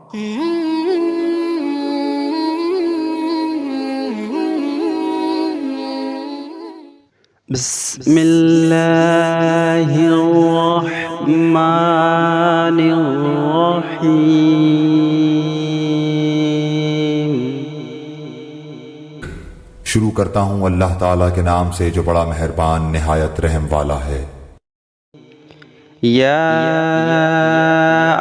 بسم اللہ الرحمن الرحیم۔ شروع کرتا ہوں اللہ تعالیٰ کے نام سے جو بڑا مہربان نہایت رحم والا ہے۔ یا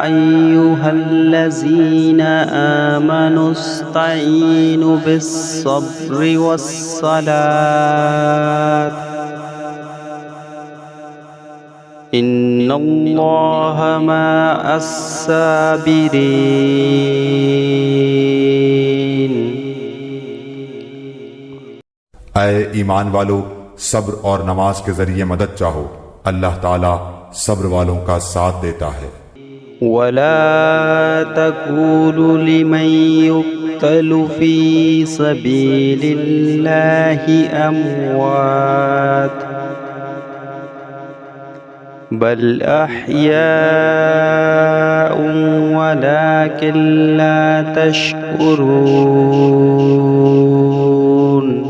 ایھا الذین آمنوا استعینوا بالصبر والصلاۃ ان اللہ مع الصابرین۔ اے ایمان والو، صبر اور نماز کے ذریعے مدد چاہو، اللہ تعالیٰ صبر والوں کا ساتھ دیتا ہے۔ ولا تقولوا لمن يقتل في سبيل الله أموات بل أحياء ولكن لا تشعرون۔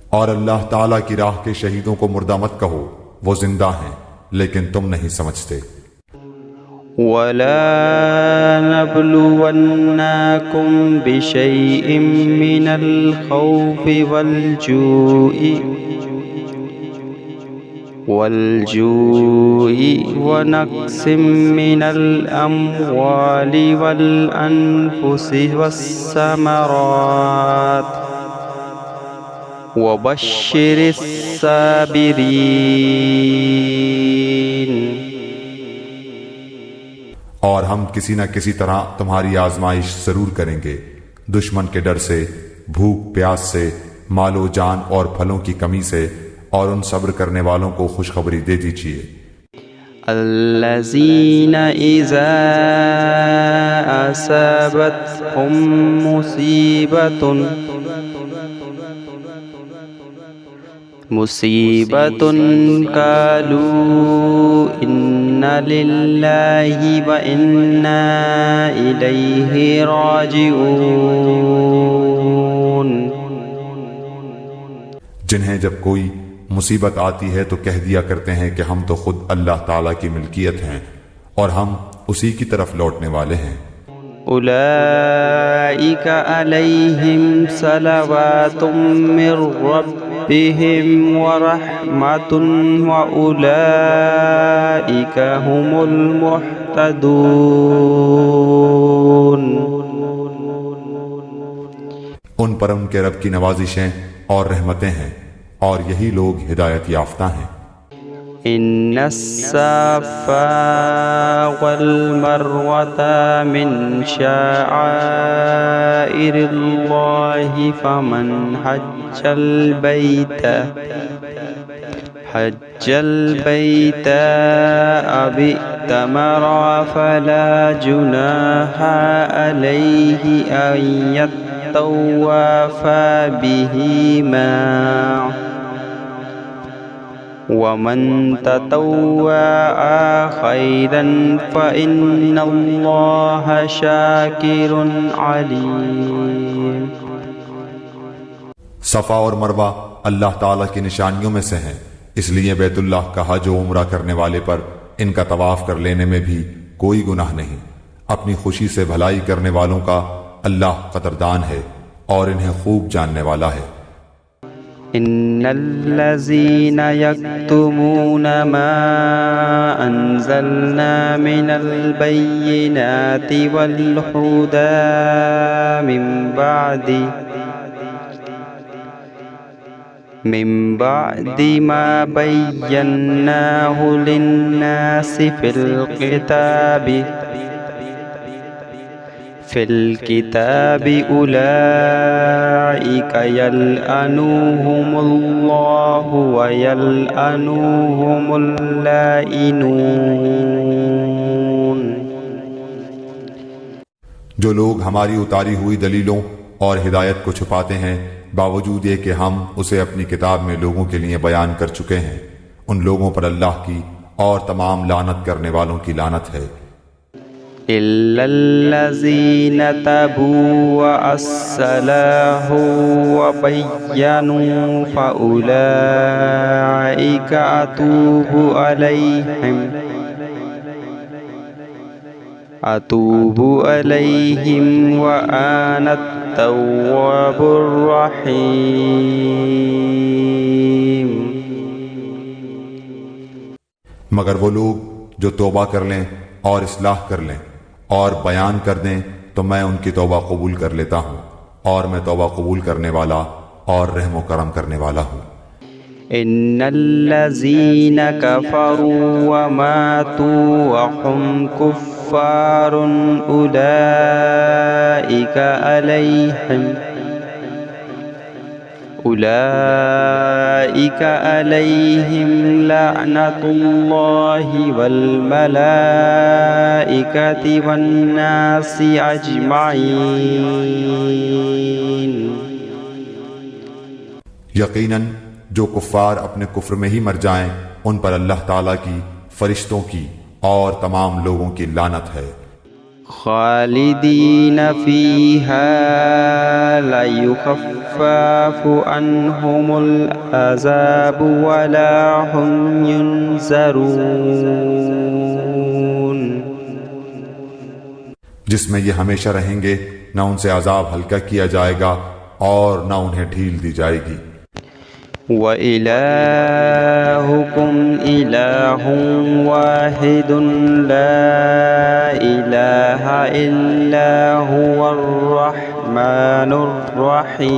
اور اللہ تعالیٰ کی راہ کے شہیدوں کو مردہ مت کہو، وہ زندہ ہیں لیکن تم نہیں سمجھتے۔ وَلَا نَبْلُوَنَّكُمْ بِشَيْءٍ مِّنَ الْخَوْفِ وَالْجُوعِ وَنَقْصٍ مِّنَ الْأَمْوَالِ وَالْأَنفُسِ وَالثَّمَرَاتِ وَبَشِّرِ الصَّابِرِينَ۔ اور ہم کسی نہ کسی طرح تمہاری آزمائش ضرور کریں گے، دشمن کے ڈر سے، بھوک پیاس سے، مال و جان اور پھلوں کی کمی سے، اور ان صبر کرنے والوں کو خوشخبری دے دیجیے۔ الذین اذا اصابتهم مصیبۃ قالوا انا للہ وانا الیہ راجعون۔ جنہیں جب کوئی مصیبت آتی ہے تو کہہ دیا کرتے ہیں کہ ہم تو خود اللہ تعالیٰ کی ملکیت ہیں اور ہم اسی کی طرف لوٹنے والے ہیں۔ اولئک علیہم صلوات من ربهم ورحمۃ واولئک هم المہتدون۔ ان پر ان کے رب کی نوازشیں اور رحمتیں ہیں اور یہی لوگ ہدایت یافتہ ہیں۔ ان الصفا والمروة من شعائر اللہ فمن حج البیت او اعتمر فلا جناح علیہ ان یطوف بہما ومن تطوع خیرا فإن اللہ شاکر علیم۔ صفا اور مروہ اللہ تعالیٰ کی نشانیوں میں سے ہیں، اس لیے بیت اللہ کا حج و عمرہ کرنے والے پر ان کا طواف کر لینے میں بھی کوئی گناہ نہیں۔ اپنی خوشی سے بھلائی کرنے والوں کا اللہ قدردان ہے اور انہیں خوب جاننے والا ہے۔ ان الذين يكتمون ما انزلنا من البينات والهدى من بعد ما بيناه للناس في الكتاب أولئك يلعنهم الله ويلعنهم اللائنون۔ جو لوگ ہماری اتاری ہوئی دلیلوں اور ہدایت کو چھپاتے ہیں باوجود یہ کہ ہم اسے اپنی کتاب میں لوگوں کے لیے بیان کر چکے ہیں، ان لوگوں پر اللہ کی اور تمام لعنت کرنے والوں کی لعنت ہے۔ إلا الذين تابوا وأصلحوا وبينوا فأولئك أتوب عليهم وأنا التواب الرحيم. مگر وہ لوگ جو توبہ کر لیں اور اصلاح کر لیں اور بیان کر دیں تو میں ان کی توبہ قبول کر لیتا ہوں، اور میں توبہ قبول کرنے والا اور رحم و کرم کرنے والا ہوں. إن الذين كفروا وماتوا وهم كفار أولئك عليهم لعنة الله والملائكة والناس أجمعين. یقیناً جو کفار اپنے کفر میں ہی مر جائیں ان پر اللہ تعالیٰ کی، فرشتوں کی اور تمام لوگوں کی لعنت ہے. خالدین فیہا لا یخفف عنہم العذاب ولا هم ینظرون. جس میں یہ ہمیشہ رہیں گے، نہ ان سے عذاب ہلکا کیا جائے گا اور نہ انہیں ڈھیل دی جائے گی. وَإِلَٰهُكُمْ إِلَٰهٌ وَاحِدٌ لَا إِلَٰهَ إِلَّا هُوَ الرَّحْمَٰنُ الرَّحِيمُ.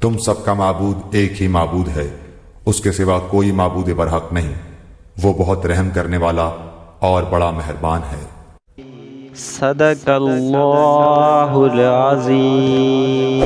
تم سب کا معبود ایک ہی معبود ہے، اس کے سوا کوئی معبود برحق نہیں، وہ بہت رحم کرنے والا اور بڑا مہربان ہے. صدق اللہ العظیم.